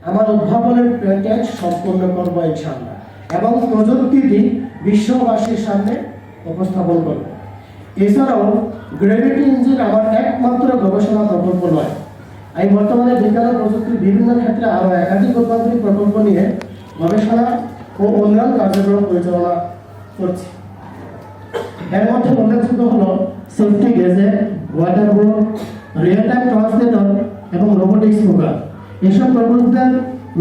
আমার উদ্ভাবনের পেটেন্ট সম্পূর্ণ করব ইনশাআল্লাহ এবং প্রযুক্তিটি বিশ্ববাসীর সামনে উপস্থাপন করব। এছাড়াও গ্র্যাভিটি ইঞ্জিন আমার একমাত্র গবেষণা প্রকল্প নয়। আমি বর্তমানে বিজ্ঞান ও প্রযুক্তির বিভিন্ন ক্ষেত্রে আরও একাধিক অত্যাধুনিক প্রকল্প নিয়ে গবেষণা ও উন্নয়ন কার্যক্রম পরিচালনা করছি। এর মধ্যে উল্লেখযোগ্য হল safety gadget, water board, real time translator এবং রোবোটিক্স প্রোগ্রাম। এসব প্রকল্পের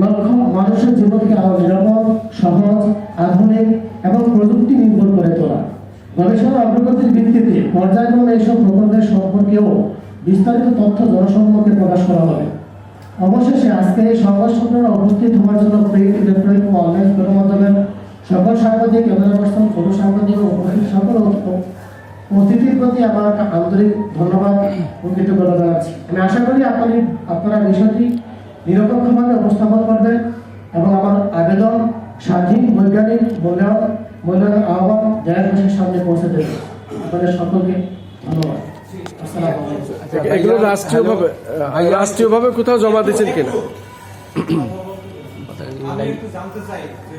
লক্ষ্য মানুষের জীবনকে আরও নিরাপদ, সহজ, আধুনিক এবং প্রযুক্তি নির্ভর করে তোলা। গবেষণা অগ্রগতির ভিত্তিতে পর্যায়ক্রমে এইসব প্রকল্পের সম্পর্কেও বিস্তারিত তথ্য জনসম্মুখে প্রকাশ করা হবে। অবশেষে আজকে এই সংবাদ সম্মেলনে উপস্থিত হওয়ার জন্য প্রিন্ট, ইলেকট্রনিক ও অনলাইন গণমাধ্যমের সকল সাংবাদিক, অভিনবস্থল, ছোট সাংবাদিক ও উপস্থিত সকল অতিথির প্রতি আমার আন্তরিক ধন্যবাদ ও কৃতজ্ঞতা জানাচ্ছি। আমি আশা করি আপনারা বিষয়টি নিরপেক্ষভাবে উপস্থাপন করবেন এবং আমার আবেদন স্বাধীন বৈজ্ঞানিক মূল্যায়নের আহ্বান দেশের সামনে পৌঁছে দেবে। আপনাদের সকলকে ধন্যবাদ। এগুলো রাষ্ট্রীয়ভাবে কোথাও জমা দিয়েছেন কিনা? আমি একটু জানতে চাই যে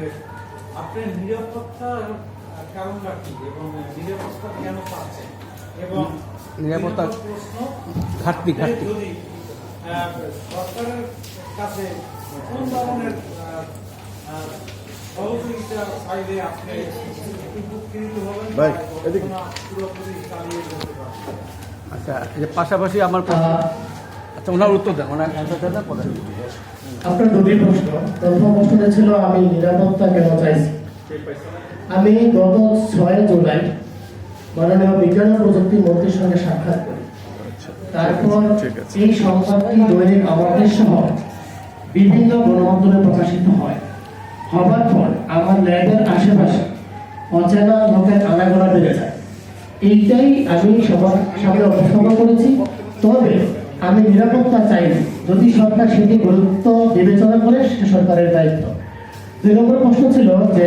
আপনার নিরাপত্তার কারণটা কি এবং নিরাপত্তা কেন পাচ্ছেন এবং নিরাপত্তা প্রশ্ন ঘাটতি যদি সরকারের কাছে কোন ধরনের সহযোগিতা চাইলে আপনি উপকৃত হবেন পুরোপুরি চালিয়ে যেতে পারবেন? আচ্ছা, এর পাশাপাশি আমার আচ্ছা ওনার উত্তর দেন, ওনার অ্যান্সার দেন, পরে আপনার দুটি প্রশ্ন। প্রথম প্রশ্নটা ছিল আমি নিরাপত্তা কেন চাইছি। আমি গত 6 জুলাই মাননীয় বিজ্ঞান ও প্রযুক্তি মন্ত্রীর সঙ্গে সাক্ষাৎ করি। তারপর এই সংবাদটি দৈনিক আমাদের সহ বিভিন্ন গণমাধ্যমে প্রকাশিত হয়। হবার পর আমার ল্যাবের আশেপাশে অচেনা লোকের আনাগোনা বেড়ে যায়। এইটাই আমি সবার সামনে উপস্থাপন করেছি। তবে আমি নিরাপত্তা চাইনি, যদি সরকার সেটি গুরুত্ব বিবেচনা করে সে সরকারের দায়িত্ব। 2 নম্বর প্রশ্ন ছিল যে